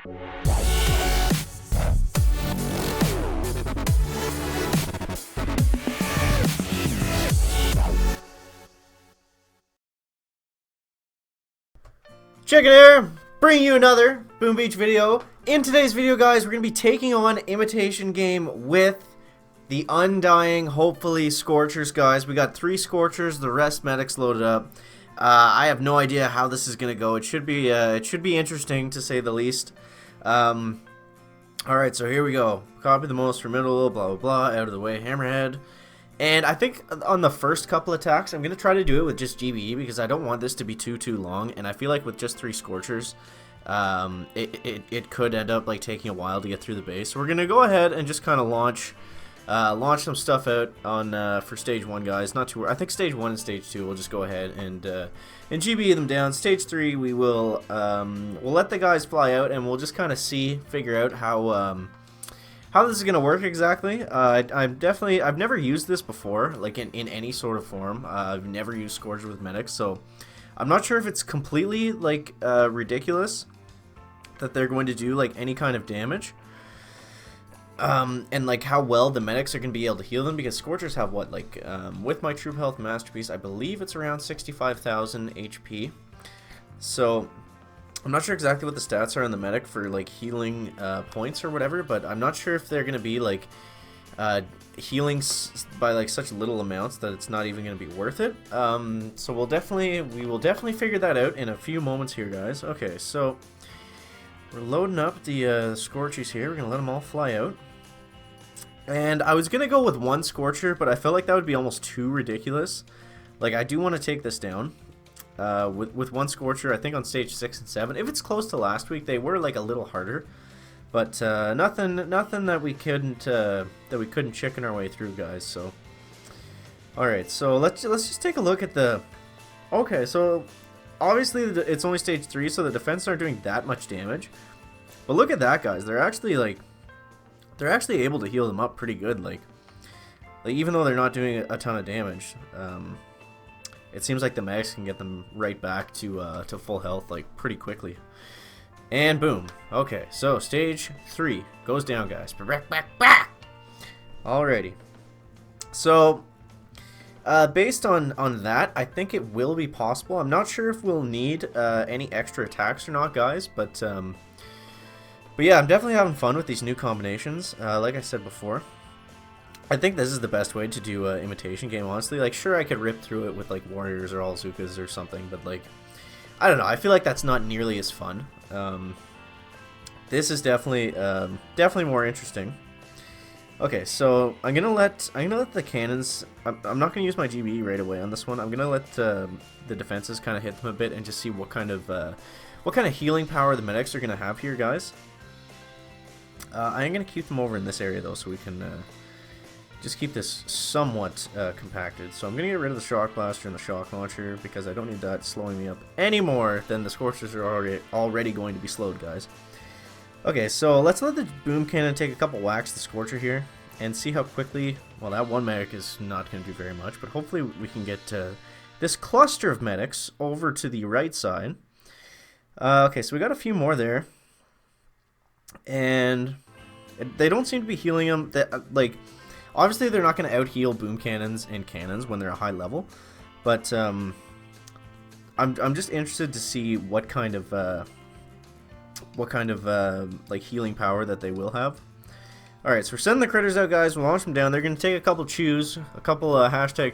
Chicken here, bringing you another Boom Beach video. In today's video, guys, we're going to be taking on Imitation Game with the undying, hopefully, Scorchers, guys. We got 3 Scorchers, the rest medics loaded up. I have no idea how this is going to go. It should be interesting, to say the least. Alright, so here we go. Copy the most formidable, blah, blah, blah, out of the way, hammerhead. And I think on the first couple attacks, I'm going to try to do it with just GBE because I don't want this to be too long. And I feel like with just 3 Scorchers, it could end up like taking a while to get through the base. So we're going to go ahead and just kind of launch some stuff out on for stage 1, guys. Not too. I think stage 1 and stage 2 we'll just go ahead and GBE them down. Stage 3 we will we'll let the guys fly out and we'll just kind of figure out how this is gonna work exactly. I've never used this before, like in any sort of form. I've never used Scorchers with medics, so I'm not sure if it's completely like ridiculous that they're going to do like any kind of damage. And like how well the medics are going to be able to heal them, because Scorchers have what, like with my Troop Health Masterpiece, I believe it's around 65,000 HP. So I'm not sure exactly what the stats are on the medic for like healing points or whatever, but I'm not sure if they're going to be like healing by like such little amounts that it's not even going to be worth it. So we will definitely figure that out in a few moments here, guys. Okay, so we're loading up the Scorchies here. We're going to let them all fly out. And I was going to go with 1 Scorcher, but I felt like that would be almost too ridiculous. Like, I do want to take this down with 1 Scorcher. I think on stage 6 and 7. If it's close to last week, they were like a little harder. But nothing that we couldn't chicken our way through, guys. So, all right. So let's just take a look at the. Okay, so obviously it's only stage 3, so the defense aren't doing that much damage. But look at that, guys. They're actually able to heal them up pretty good. Like even though they're not doing a ton of damage, it seems like the medics can get them right back to full health like pretty quickly. And boom. Okay, so stage 3 goes down, guys. Alrighty. So based on that, I think it will be possible. I'm not sure if we'll need any extra attacks or not, guys, but yeah, I'm definitely having fun with these new combinations. Like I said before, I think this is the best way to do Imitation Game, honestly. Like, sure, I could rip through it with like Warriors or All-Zukas or something, but like, I don't know, I feel like that's not nearly as fun. This is definitely more interesting. Okay, so I'm gonna let the cannons. I'm not gonna use my GBE right away on this one. I'm gonna let the defenses kind of hit them a bit and just see what kind of healing power the medics are gonna have here, guys. I am gonna keep them over in this area though, so we can just keep this somewhat compacted. So I'm gonna get rid of the shock blaster and the shock launcher because I don't need that slowing me up any more than the Scorchers are already going to be slowed, guys. Okay, so let's let the boom cannon take a couple whacks the Scorcher here and see how quickly. Well, that one medic is not going to do very much, but hopefully we can get this cluster of medics over to the right side. Okay, so we got a few more there, and they don't seem to be healing them. Like, obviously they're not going to out heal boom cannons and cannons when they're a high level, but I'm just interested to see what kind of like healing power that they will have. Alright, so we're sending the critters out, guys. We'll launch them down. They're going to take a couple chews, a couple hashtag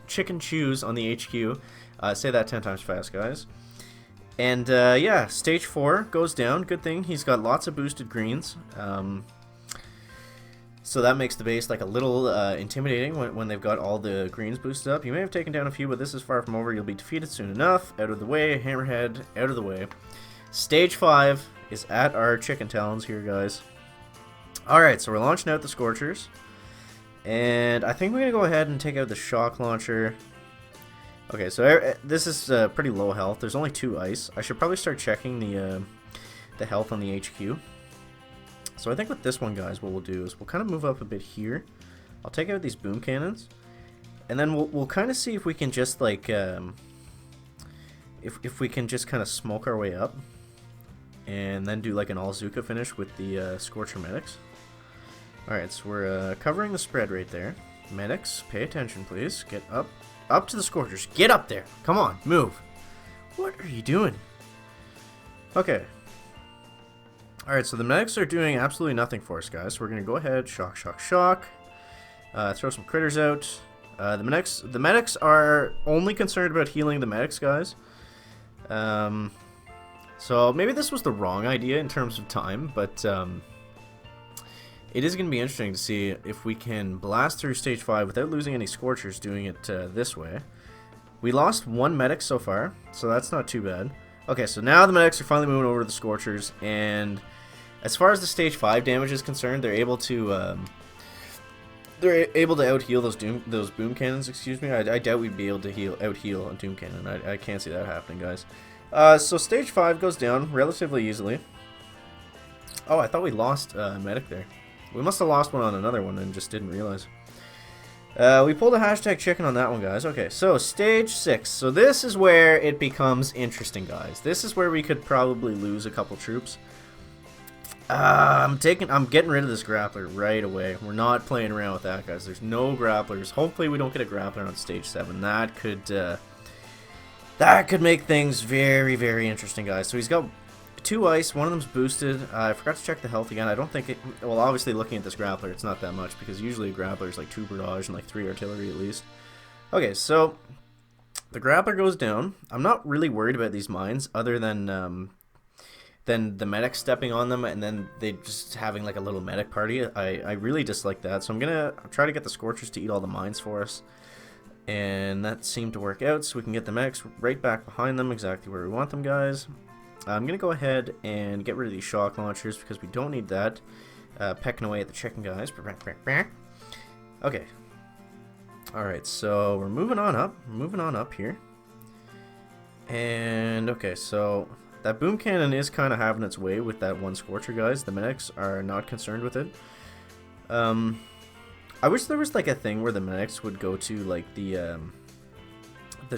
chicken chews on the HQ. Say that 10 times fast, guys. And yeah, stage 4 goes down. Good thing he's got lots of boosted greens. So that makes the base like a little intimidating when they've got all the greens boosted up. You may have taken down a few, but this is far from over. You'll be defeated soon enough. Out of the way, hammerhead, out of the way. Stage 5 is at our chicken talons here, guys. Alright, so we're launching out the Scorchers. And I think we're going to go ahead and take out the shock launcher. Okay, so this is pretty low health. There's only 2 ice. I should probably start checking the health on the HQ. So I think with this one, guys, what we'll do is we'll kind of move up a bit here. I'll take out these boom cannons. And then we'll kind of see if we can just, like, if we can just kind of smoke our way up. and then do like an all-Zuka finish with the Scorcher Medics. Alright, so we're covering the spread right there. Medics, pay attention please. Get up to the Scorchers. Get up there. Come on, move. What are you doing? Okay. Alright, so the medics are doing absolutely nothing for us, guys. So we're going to go ahead, shock, shock, shock. Throw some critters out. The medics are only concerned about healing the medics, guys. So maybe this was the wrong idea in terms of time, but it is going to be interesting to see if we can blast through stage 5 without losing any Scorchers doing it this way. We lost 1 medic so far, so that's not too bad. Okay, so now the medics are finally moving over to the Scorchers, and as far as the stage 5 damage is concerned, they're able to out-heal those boom cannons. Excuse me. I doubt we'd be able to out-heal a doom cannon. I can't see that happening, guys. So stage 5 goes down relatively easily. Oh, I thought we lost a medic there. We must have lost one on another one and just didn't realize. We pulled a hashtag chicken on that one, guys. Okay, so stage 6. So this is where it becomes interesting, guys. This is where we could probably lose a couple troops. I'm getting rid of this grappler right away. We're not playing around with that, guys. There's no grapplers. Hopefully we don't get a grappler on stage 7. That could make things very, very interesting, guys. So he's got 2 ice. One of them's boosted. I forgot to check the health again. I don't think it... Well, obviously looking at this grappler, it's not that much, because usually a grappler is like 2 barrage and like 3 artillery at least. Okay, so the grappler goes down. I'm not really worried about these mines, other than the medic stepping on them and then they just having like a little medic party. I really dislike that, so I'm gonna try to get the Scorchers to eat all the mines for us, and that seemed to work out, so we can get the medics right back behind them, exactly where we want them, guys. I'm gonna go ahead and get rid of these shock launchers because we don't need that pecking away at the chicken, guys. Okay, alright, so we're moving on up here, and okay, so that boom cannon is kind of having its way with that 1 Scorcher, guys. The medics are not concerned with it. I wish there was like a thing where the medics would go to like the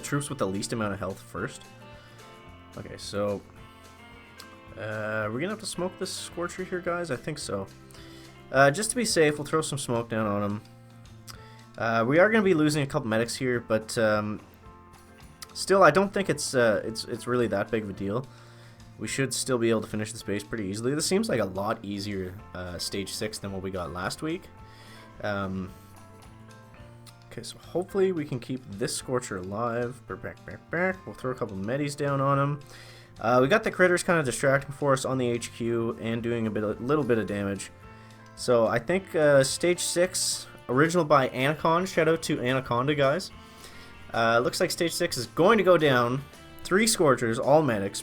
troops with the least amount of health first. Okay, so we're gonna have to smoke this Scorcher here, guys. I think so. Just to be safe, we'll throw some smoke down on him. We are gonna be losing a couple medics here, but still, I don't think it's really that big of a deal. We should still be able to finish this base pretty easily. This seems like a lot easier stage 6 than what we got last week. Okay, so hopefully we can keep this Scorcher alive. We'll throw a couple medis down on him. We got the critters kind of distracting for us on the HQ and doing a little bit of damage. So I think stage 6, original by Anacon. Shout out to Anaconda, guys. Looks like stage 6 is going to go down. 3 Scorchers, all medics,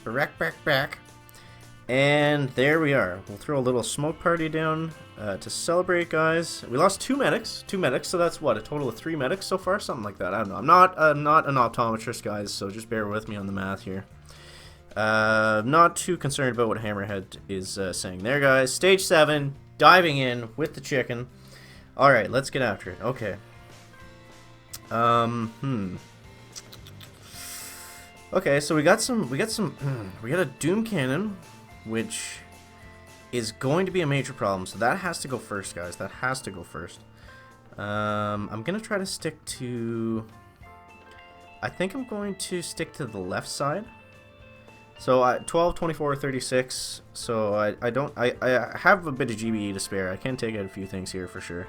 and there we are. We'll throw a little smoke party down to celebrate, guys. We lost 2 medics, so that's what, a total of 3 medics so far, something like that. I don't know. I'm not an optometrist, guys, so just bear with me on the math here. Not too concerned about what Hammerhead is saying there, guys. Stage 7, diving in with the chicken. All right, let's get after it. Okay. Okay, so we got a Doom Cannon, which is going to be a major problem. So that has to go first, guys. That has to go first. I'm gonna try to stick to... I think I'm going to stick to the left side. So 12, 24, 36. So I have a bit of GBE to spare. I can take out a few things here for sure.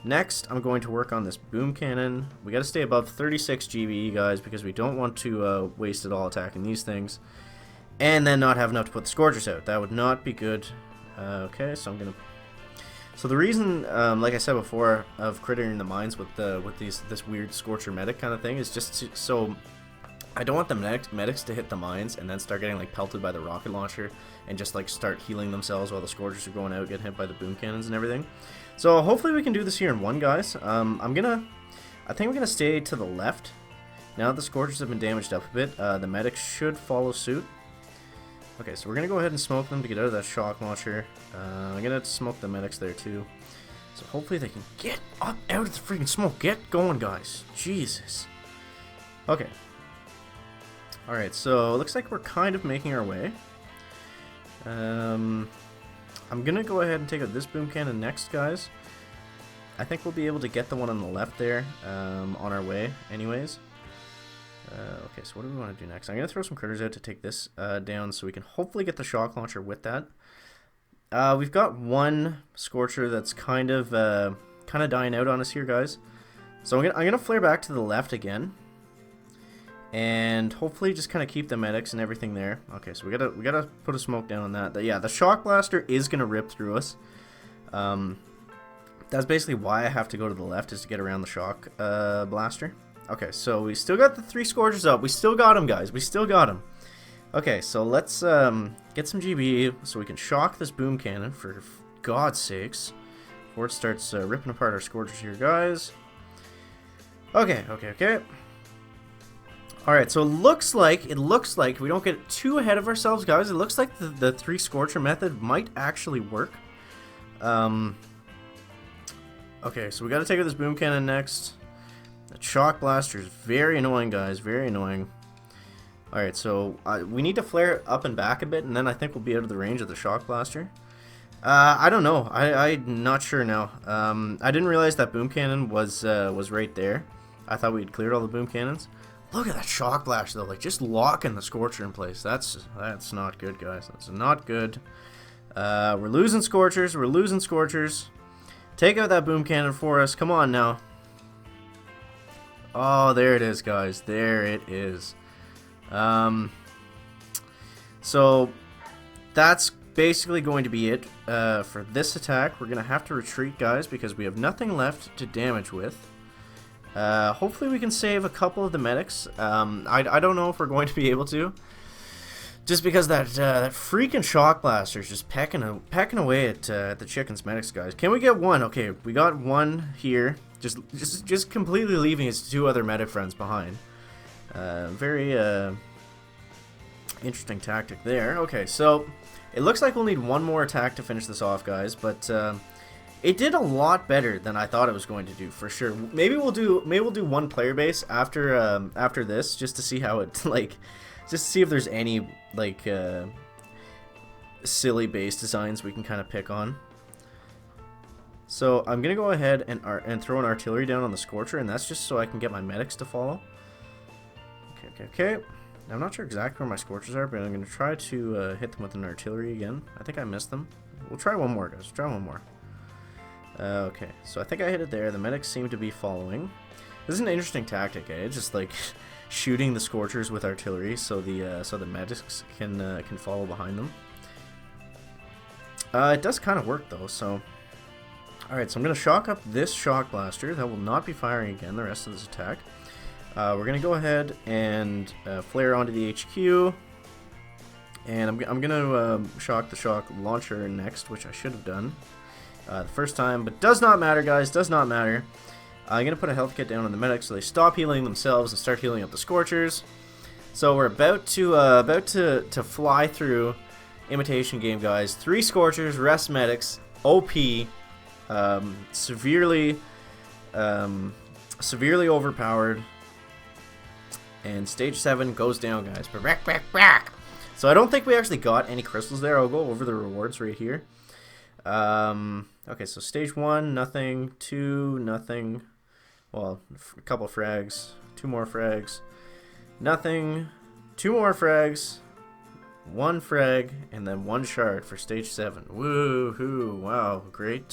Next, I'm going to work on this boom cannon. We got to stay above 36 GBE, guys, because we don't want to waste it all attacking these things, and then not have enough to put the Scorchers out. That would not be good. Okay, so I'm gonna. So the reason, like I said before, of crittering the mines with this weird Scorcher medic kind of thing is just so I don't want the medics to hit the mines and then start getting like pelted by the rocket launcher and just like start healing themselves while the Scorchers are going out, getting hit by the boom cannons and everything. So hopefully we can do this here in one, guys. I think we're gonna stay to the left. Now that the Scorchers have been damaged up a bit, the medics should follow suit. Okay, so we're gonna go ahead and smoke them to get out of that shock launcher. I'm gonna smoke the medics there too. So hopefully they can get up out of the freaking smoke. Get going, guys. Jesus. Okay. Alright, so it looks like we're kind of making our way. I'm gonna go ahead and take out this boom cannon next, guys. I think we'll be able to get the one on the left there on our way anyways. Okay, so what do we want to do next? I'm going to throw some critters out to take this down so we can hopefully get the shock launcher with that. We've got one Scorcher that's kind of dying out on us here, guys. So I'm gonna flare back to the left again. And hopefully just kind of keep the medics and everything there. Okay, so we gotta put a smoke down on that. Yeah, the shock blaster is going to rip through us. That's basically why I have to go to the left, is to get around the shock blaster. Okay, so we still got the 3 Scorchers up. We still got them, guys. We still got them. Okay, so let's get some GB so we can shock this boom cannon, for God's sakes, before it starts ripping apart our Scorchers here, guys. Okay. Alright, so it looks like, if we don't get too ahead of ourselves, guys, it looks like the 3 Scorcher method might actually work. Okay, so we gotta take out this boom cannon next. The shock blaster is very annoying, guys, very annoying. Alright, so we need to flare up and back a bit, and then I think we'll be out of the range of the shock blaster. I don't know. I'm not sure now. I didn't realize that boom cannon was right there. I thought we had cleared all the boom cannons. Look at that shock blaster, though, like just locking the Scorcher in place. That's not good, guys. That's not good. We're losing Scorchers. We're losing Scorchers. Take out that boom cannon for us. Come on now. Oh, there it is, guys. There it is. So that's basically going to be it for this attack. We're going to have to retreat, guys, because we have nothing left to damage with. Hopefully we can save a couple of the medics. I don't know if we're going to be able to, just because that freaking shock blaster is just pecking away at the chicken's medics, guys. Can we get one? Okay, we got one here. Just completely leaving his 2 other medic friends behind. Very interesting tactic there. Okay, so it looks like we'll need one more attack to finish this off, guys. But it did a lot better than I thought it was going to do, for sure. Maybe we'll do one player base after this, just to see how it just to see if there's any silly base designs we can kind of pick on. So I'm gonna go ahead and throw an artillery down on the Scorcher, and that's just so I can get my medics to follow. Okay. Now, I'm not sure exactly where my Scorchers are, but I'm gonna try to hit them with an artillery again. I think I missed them. We'll try one more, guys. We'll try one more. Okay, so I think I hit it there. The medics seem to be following. This is an interesting tactic, eh? Just like shooting the Scorchers with artillery, so the medics can follow behind them. It does kind of work though. So, all right, so I'm gonna shock up this shock blaster. That will not be firing again the rest of this attack. We're gonna go ahead and flare onto the HQ, and I'm gonna shock the shock launcher next, which I should have done the first time, but does not matter, guys. Does not matter. I'm gonna put a health kit down on the medics so they stop healing themselves and start healing up the Scorchers. So we're about to fly through Imitation Game, guys. 3 Scorchers, rest medics, OP, severely overpowered, and stage 7 goes down, guys. So I don't think we actually got any crystals there. I'll go over the rewards right here. Okay, so stage 1, nothing. 2, nothing. Well, a couple frags. 2 more frags. Nothing. 2 more frags. 1 frag, and then 1 shard for stage 7. Woohoo! Wow, great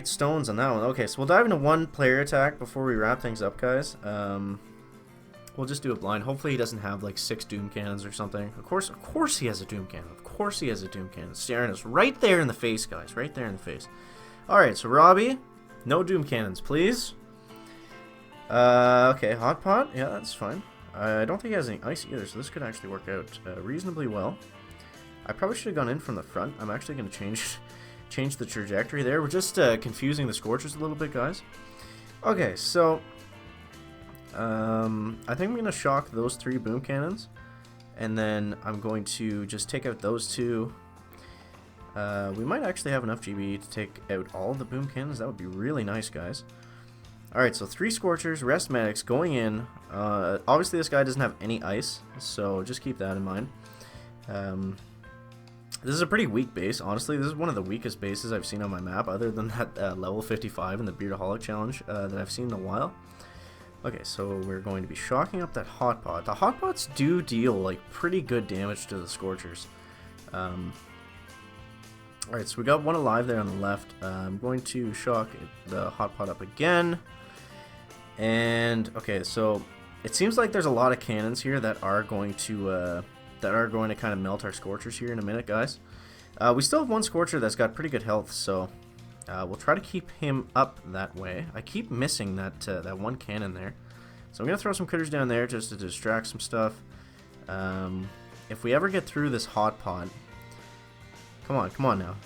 stones on that one. Okay, so we'll dive into 1 player attack before we wrap things up, guys. We'll just do it blind. Hopefully he doesn't have like 6 doom cannons or something. Of course he has a doom cannon. Of course he has a doom cannon. Staring us right there in the face, guys. Right there in the face. Alright, so Robbie, no doom cannons, please. Okay, hot pot. Yeah, that's fine. I don't think he has any ice either, so this could actually work out reasonably well. I probably should have gone in from the front. I'm actually going to change the trajectory there. We're just confusing the Scorchers a little bit, guys. Okay, so I think I'm going to shock those 3 boom cannons, and then I'm going to just take out those 2. We might actually have enough GB to take out all of the boom cannons. That would be really nice, guys. Alright, so 3 Scorchers, rest medics, going in. Obviously this guy doesn't have any ice, so just keep that in mind. This is a pretty weak base, honestly. This is one of the weakest bases I've seen on my map, other than that level 55 in the Beardaholic challenge that I've seen in a while. Okay, so we're going to be shocking up that hot pot. The hot pots do deal like pretty good damage to the Scorchers. Alright, so we got one alive there on the left. I'm going to shock the hot pot up again. And okay, so it seems like there's a lot of cannons here that are going to kind of melt our Scorchers here in a minute, guys. We still have one Scorcher that's got pretty good health, so we'll try to keep him up that way. I keep missing that one cannon there, so I'm gonna throw some critters down there just to distract some stuff. If we ever get through this hot pot, come on now,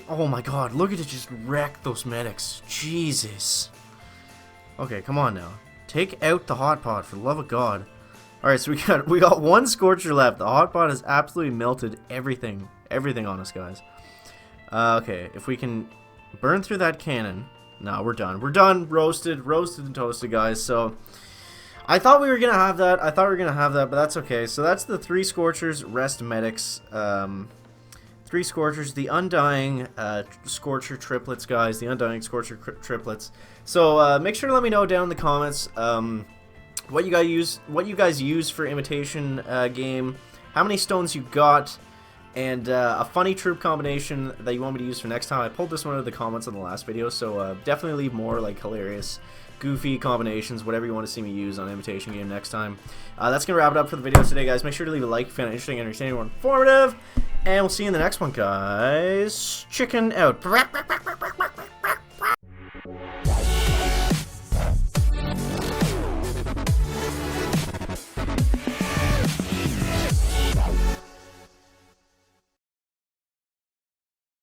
oh my god, look at it just wreck those medics, Jesus. Okay, come on now, take out the hot pot for the love of God. Alright, so we got one Scorcher left. The hot pot has absolutely melted everything on us, guys. Okay, if we can burn through that cannon. No, we're done. We're done. Roasted and toasted, guys. So I thought we were gonna have that. But that's okay. So that's the 3 Scorchers, rest medics. 3 Scorchers, the Undying Scorcher triplets, guys. The Undying Scorcher triplets. So make sure to let me know down in the comments what you guys use for imitation game, how many stones you got, and a funny troop combination that you want me to use for next time. I pulled this one out of the comments on the last video, so definitely leave more like hilarious, goofy combinations, whatever you want to see me use on imitation game next time. That's gonna wrap it up for the video today, guys. Make sure to leave a like if you found it interesting, entertaining, or informative, and we'll see you in the next one, guys. Chicken out.